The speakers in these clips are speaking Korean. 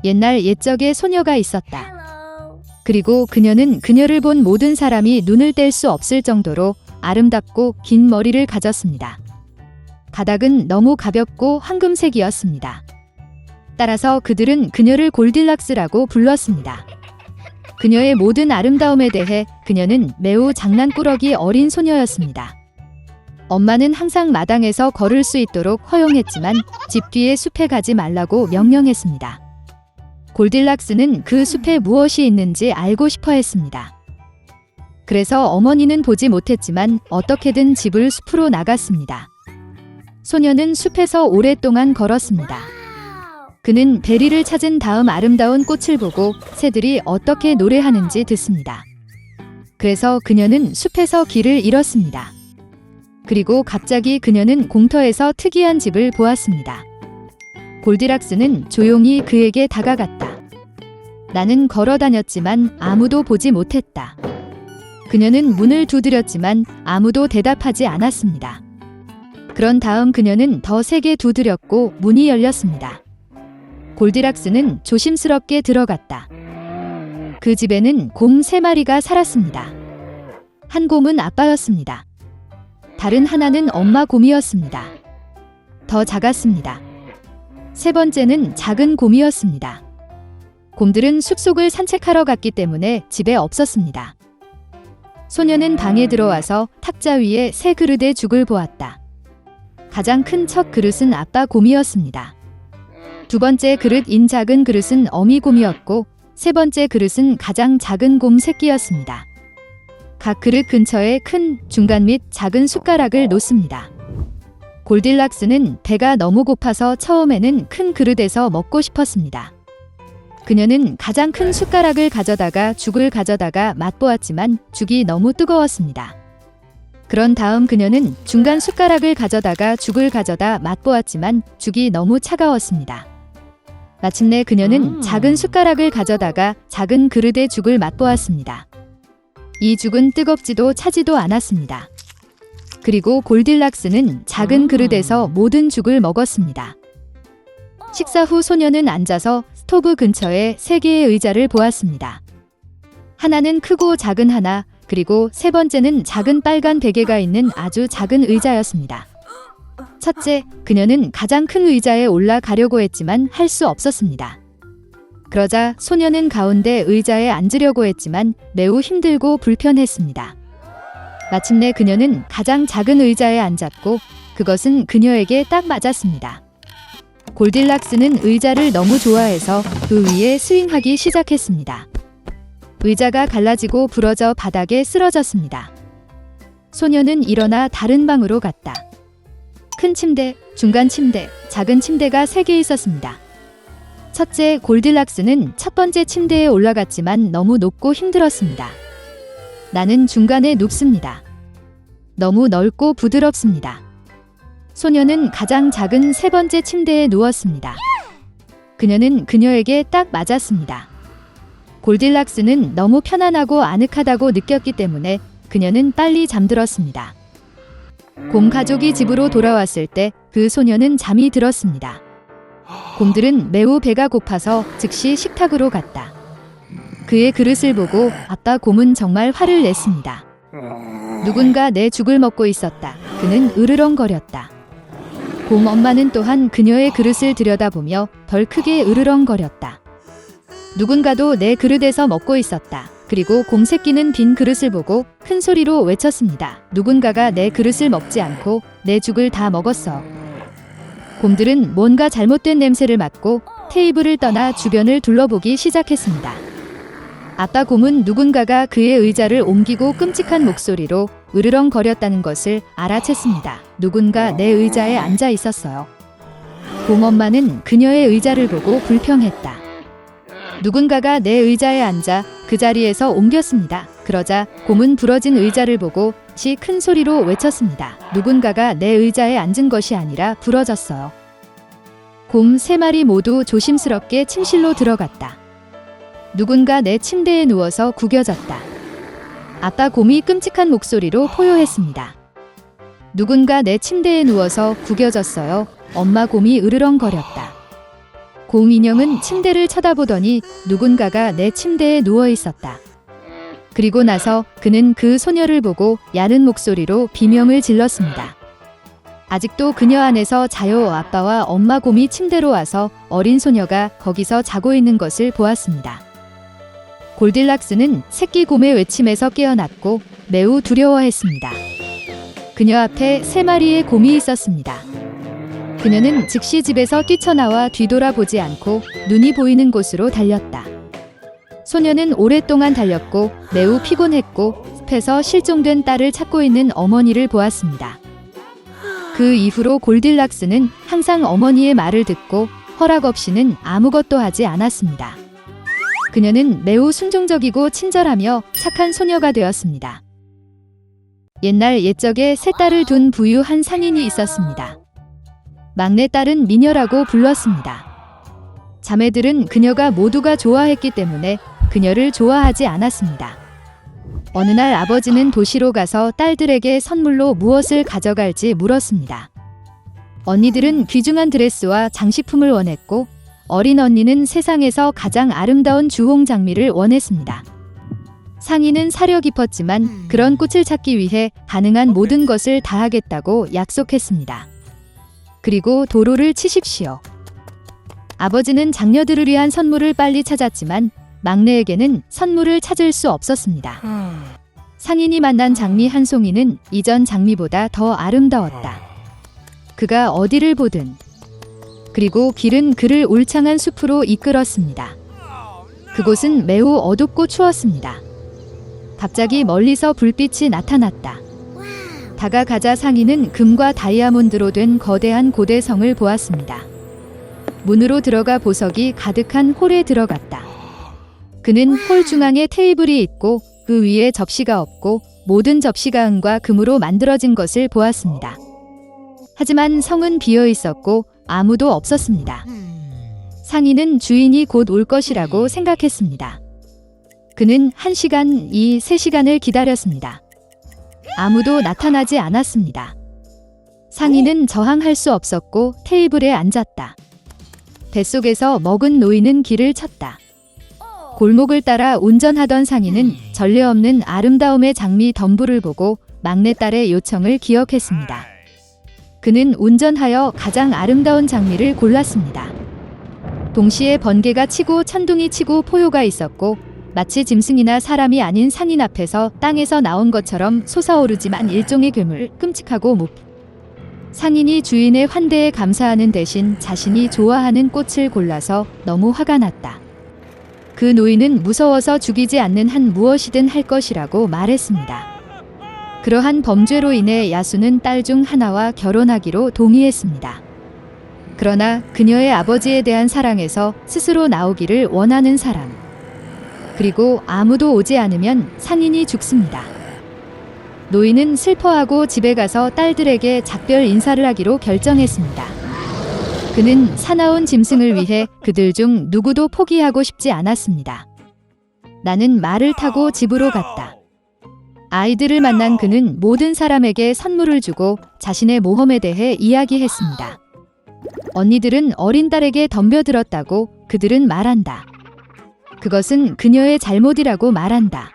옛날 옛적에 소녀가 있었다. 그리고 그녀는 그녀를 본 모든 사람이 눈을 뗄 수 없을 정도로 아름답고 긴 머리를 가졌습니다. 가닥은 너무 가볍고 황금색이었습니다. 따라서 그들은 그녀를 골딜락스라고 불렀습니다. 그녀의 모든 아름다움에 대해 그녀는 매우 장난꾸러기 어린 소녀였습니다. 엄마는 항상 마당에서 걸을 수 있도록 허용했지만 집 뒤의 숲에 가지 말라고 명령했습니다. 골딜락스는 그 숲에 무엇이 있는지 알고 싶어 했습니다. 그래서 어머니는 보지 못했지만 어떻게든 집을 숲으로 나갔습니다. 소녀는 숲에서 오랫동안 걸었습니다. 그는 베리를 찾은 다음 아름다운 꽃을 보고 새들이 어떻게 노래하는지 듣습니다. 그래서 그녀는 숲에서 길을 잃었습니다. 그리고 갑자기 그녀는 공터에서 특이한 집을 보았습니다. 골디락스는 조용히 그에게 다가갔다. 나는 걸어 다녔지만 아무도 보지 못했다. 그녀는 문을 두드렸지만 아무도 대답하지 않았습니다. 그런 다음 그녀는 더 세게 두드렸고 문이 열렸습니다. 골디락스는 조심스럽게 들어갔다. 그 집에는 곰 3마리가 살았습니다. 한 곰은 아빠였습니다. 다른 하나는 엄마 곰이었습니다. 더 작았습니다. 세 번째는 작은 곰이었습니다. 곰들은 숲속을 산책하러 갔기 때문에 집에 없었습니다. 소녀는 방에 들어와서 탁자 위에 새 그릇의 죽을 보았다. 가장 큰 첫 그릇은 아빠 곰이었습니다. 두 번째 그릇인 작은 그릇은 어미 곰이었고 세 번째 그릇은 가장 작은 곰 새끼였습니다. 각 그릇 근처에 큰, 중간 및 작은 숟가락을 놓습니다. 골딜락스는 배가 너무 고파서 처음에는 큰 그릇에서 먹고 싶었습니다. 그녀는 가장 큰 숟가락을 가져다가 죽을 가져다가 맛보았지만 죽이 너무 뜨거웠습니다. 그런 다음 그녀는 중간 숟가락을 가져다가 죽을 가져다 맛보았지만 죽이 너무 차가웠습니다. 마침내 그녀는 작은 숟가락을 가져다가 작은 그릇의 죽을 맛보았습니다. 이 죽은 뜨겁지도 차지도 않았습니다. 그리고 골딜락스는 작은 그릇에서 모든 죽을 먹었습니다. 식사 후 소녀는 앉아서 스토브 근처에 3개의 의자를 보았습니다. 하나는 크고 작은 하나, 그리고 세 번째는 작은 빨간 베개가 있는 아주 작은 의자였습니다. 첫째, 그녀는 가장 큰 의자에 올라가려고 했지만 할 수 없었습니다. 그러자 소녀는 가운데 의자에 앉으려고 했지만 매우 힘들고 불편했습니다. 마침내 그녀는 가장 작은 의자에 앉았고 그것은 그녀에게 딱 맞았습니다. 골딜락스는 의자를 너무 좋아해서 그 위에 스윙하기 시작했습니다. 의자가 갈라지고 부러져 바닥에 쓰러졌습니다. 소녀는 일어나 다른 방으로 갔다. 큰 침대, 중간 침대, 작은 침대가 3개 있었습니다. 첫째, 골딜락스는 첫 번째 침대에 올라갔지만 너무 높고 힘들었습니다. 나는 중간에 눕습니다. 너무 넓고 부드럽습니다. 소녀는 가장 작은 세 번째 침대에 누웠습니다. 그녀는 그녀에게 딱 맞았습니다. 골딜락스는 너무 편안하고 아늑하다고 느꼈기 때문에 그녀는 빨리 잠들었습니다. 곰 가족이 집으로 돌아왔을 때 그 소녀는 잠이 들었습니다. 곰들은 매우 배가 고파서 즉시 식탁으로 갔다. 그의 그릇을 보고 아빠 곰은 정말 화를 냈습니다. 누군가 내 죽을 먹고 있었다. 그는 으르렁거렸다. 곰 엄마는 또한 그녀의 그릇을 들여다보며 덜 크게 으르렁거렸다. 누군가도 내 그릇에서 먹고 있었다. 그리고 곰 새끼는 빈 그릇을 보고 큰 소리로 외쳤습니다. 누군가가 내 그릇을 먹지 않고 내 죽을 다 먹었어. 곰들은 뭔가 잘못된 냄새를 맡고 테이블을 떠나 주변을 둘러보기 시작했습니다. 아빠 곰은 누군가가 그의 의자를 옮기고 끔찍한 목소리로 으르렁거렸다는 것을 알아챘습니다. 누군가 내 의자에 앉아 있었어요. 곰 엄마는 그녀의 의자를 보고 불평했다. 누군가가 내 의자에 앉아 그 자리에서 옮겼습니다. 그러자 곰은 부러진 의자를 보고 시 큰 소리로 외쳤습니다. 누군가가 내 의자에 앉은 것이 아니라 부러졌어요. 곰 3마리 모두 조심스럽게 침실로 들어갔다. 누군가 내 침대에 누워서 구겨졌다. 아빠 곰이 끔찍한 목소리로 포효했습니다. 누군가 내 침대에 누워서 구겨졌어요. 엄마 곰이 으르렁거렸다. 곰 인형은 침대를 쳐다보더니 누군가가 내 침대에 누워 있었다. 그리고 나서 그는 그 소녀를 보고 야른 목소리로 비명을 질렀습니다. 아직도 그녀 안에서 자요. 아빠와 엄마 곰이 침대로 와서 어린 소녀가 거기서 자고 있는 것을 보았습니다. 골딜락스는 새끼 곰의 외침에서 깨어났고 매우 두려워했습니다. 그녀 앞에 3마리의 곰이 있었습니다. 그녀는 즉시 집에서 뛰쳐나와 뒤돌아보지 않고 눈이 보이는 곳으로 달렸다. 소녀는 오랫동안 달렸고 매우 피곤했고 숲에서 실종된 딸을 찾고 있는 어머니를 보았습니다. 그 이후로 골딜락스는 항상 어머니의 말을 듣고 허락 없이는 아무것도 하지 않았습니다. 그녀는 매우 순종적이고 친절하며 착한 소녀가 되었습니다. 옛날 옛적에 3딸을 둔 부유한 상인이 있었습니다. 막내딸은 미녀라고 불렀습니다. 자매들은 그녀가 모두가 좋아했기 때문에 그녀를 좋아하지 않았습니다. 어느 날 아버지는 도시로 가서 딸들에게 선물로 무엇을 가져갈지 물었습니다. 언니들은 귀중한 드레스와 장식품을 원했고 어린 언니는 세상에서 가장 아름다운 주홍 장미를 원했습니다. 상인은 사려 깊었지만 그런 꽃을 찾기 위해 가능한 모든 것을 다 하겠다고 약속했습니다. 그리고 도로를 치십시오. 아버지는 장녀들을 위한 선물을 빨리 찾았지만 막내에게는 선물을 찾을 수 없었습니다. 상인이 만난 장미 한 송이는 이전 장미보다 더 아름다웠다. 그가 어디를 보든 그리고 길은 그를 울창한 숲으로 이끌었습니다. 그곳은 매우 어둡고 추웠습니다. 갑자기 멀리서 불빛이 나타났다. 다가가자 상인은 금과 다이아몬드로 된 거대한 고대성을 보았습니다. 문으로 들어가 보석이 가득한 홀에 들어갔다. 그는 홀 중앙에 테이블이 있고 그 위에 접시가 없고 모든 접시가 은과 금으로 만들어진 것을 보았습니다. 하지만 성은 비어 있었고 아무도 없었습니다. 상인은 주인이 곧 올 것이라고 생각했습니다. 그는 1시간, 3시간을 기다렸습니다. 아무도 나타나지 않았습니다. 상인은 저항할 수 없었고 테이블에 앉았다. 뱃속에서 먹은 노인은 길을 쳤다. 골목을 따라 운전하던 상인은 전례 없는 아름다움의 장미 덤불을 보고 막내딸의 요청을 기억했습니다. 그는 운전하여 가장 아름다운 장미를 골랐습니다. 동시에 번개가 치고 천둥이 치고 포효가 있었고 마치 짐승이나 사람이 아닌 상인 앞에서 땅에서 나온 것처럼 솟아오르지만 일종의 괴물, 끔찍하고 상인이 주인의 환대에 감사하는 대신 자신이 좋아하는 꽃을 골라서 너무 화가 났다. 그 노인은 무서워서 죽이지 않는 한 무엇이든 할 것이라고 말했습니다. 그러한 범죄로 인해 야수는 딸 중 하나와 결혼하기로 동의했습니다. 그러나 그녀의 아버지에 대한 사랑에서 스스로 나오기를 원하는 사람. 그리고 아무도 오지 않으면 상인이 죽습니다. 노인은 슬퍼하고 집에 가서 딸들에게 작별 인사를 하기로 결정했습니다. 그는 사나운 짐승을 위해 그들 중 누구도 포기하고 싶지 않았습니다. 나는 말을 타고 집으로 갔다. 아이들을 만난 그는 모든 사람에게 선물을 주고 자신의 모험에 대해 이야기했습니다. 언니들은 어린 딸에게 덤벼들었다고 그들은 말한다. 그것은 그녀의 잘못이라고 말한다.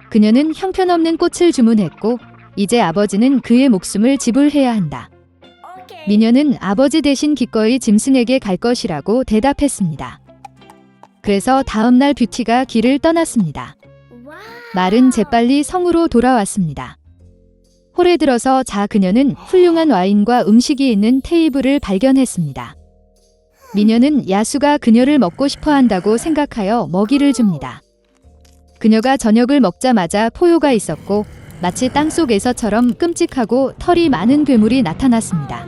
그녀는 형편없는 꽃을 주문했고 이제 아버지는 그의 목숨을 지불해야 한다. 미녀는 아버지 대신 기꺼이 짐승에게 갈 것이라고 대답했습니다. 그래서 다음날 뷰티가 길을 떠났습니다. 말은 재빨리 성으로 돌아왔습니다. 홀에 들어서 그녀는 훌륭한 와인과 음식이 있는 테이블을 발견했습니다. 미녀는 야수가 그녀를 먹고 싶어 한다고 생각하여 먹이를 줍니다. 그녀가 저녁을 먹자마자 포효가 있었고 마치 땅속에서처럼 끔찍하고 털이 많은 괴물이 나타났습니다.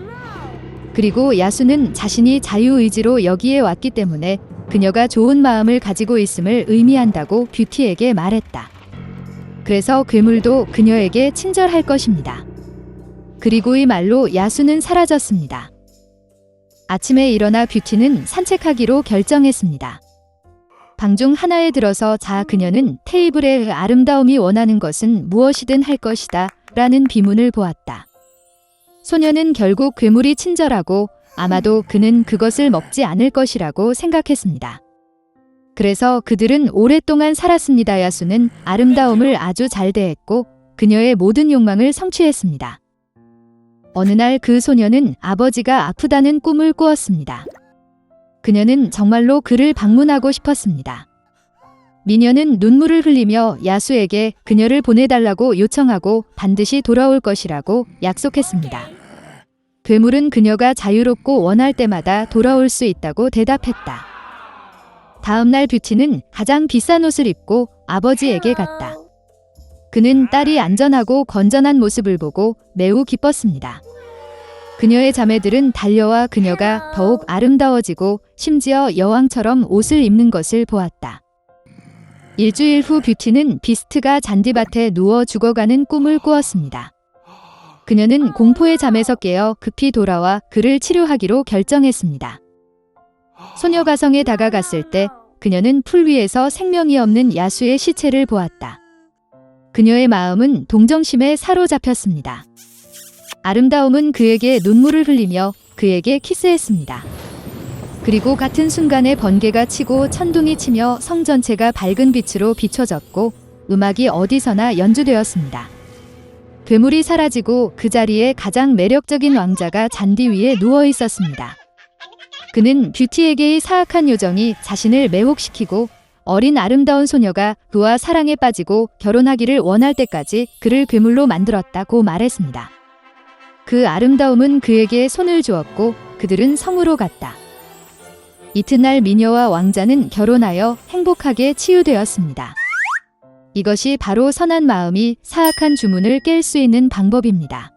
그리고 야수는 자신이 자유의지로 여기에 왔기 때문에 그녀가 좋은 마음을 가지고 있음을 의미한다고 뷰티에게 말했다. 그래서 괴물도 그녀에게 친절할 것입니다. 그리고 이 말로 야수는 사라졌습니다. 아침에 일어나 뷰티는 산책하기로 결정했습니다. 방 중 하나에 들어서 그녀는 테이블의 아름다움이 원하는 것은 무엇이든 할 것이다 라는 비문을 보았다. 소녀는 결국 괴물이 친절하고 아마도 그는 그것을 먹지 않을 것이라고 생각했습니다. 그래서 그들은 오랫동안 살았습니다. 야수는 아름다움을 아주 잘 대했고 그녀의 모든 욕망을 성취했습니다. 어느 날 그 소녀는 아버지가 아프다는 꿈을 꾸었습니다. 그녀는 정말로 그를 방문하고 싶었습니다. 미녀는 눈물을 흘리며 야수에게 그녀를 보내달라고 요청하고 반드시 돌아올 것이라고 약속했습니다. 괴물은 그녀가 자유롭고 원할 때마다 돌아올 수 있다고 대답했다. 다음 날 뷰티는 가장 비싼 옷을 입고 아버지에게 갔다. 그는 딸이 안전하고 건전한 모습을 보고 매우 기뻤습니다. 그녀의 자매들은 달려와 그녀가 더욱 아름다워지고 심지어 여왕처럼 옷을 입는 것을 보았다. 일주일 후 뷰티는 비스트가 잔디밭에 누워 죽어가는 꿈을 꾸었습니다. 그녀는 공포의 잠에서 깨어 급히 돌아와 그를 치료하기로 결정했습니다. 소녀 가성에 다가갔을 때 그녀는 풀 위에서 생명이 없는 야수의 시체를 보았다. 그녀의 마음은 동정심에 사로잡혔습니다. 아름다움은 그에게 눈물을 흘리며 그에게 키스했습니다. 그리고 같은 순간에 번개가 치고 천둥이 치며 성 전체가 밝은 빛으로 비춰졌고 음악이 어디서나 연주되었습니다. 괴물이 사라지고 그 자리에 가장 매력적인 왕자가 잔디 위에 누워 있었습니다. 그는 뷰티에게의 사악한 요정이 자신을 매혹시키고 어린 아름다운 소녀가 그와 사랑에 빠지고 결혼하기를 원할 때까지 그를 괴물로 만들었다고 말했습니다. 그 아름다움은 그에게 손을 주었고 그들은 성으로 갔다. 이튿날 미녀와 왕자는 결혼하여 행복하게 치유되었습니다. 이것이 바로 선한 마음이 사악한 주문을 깰 수 있는 방법입니다.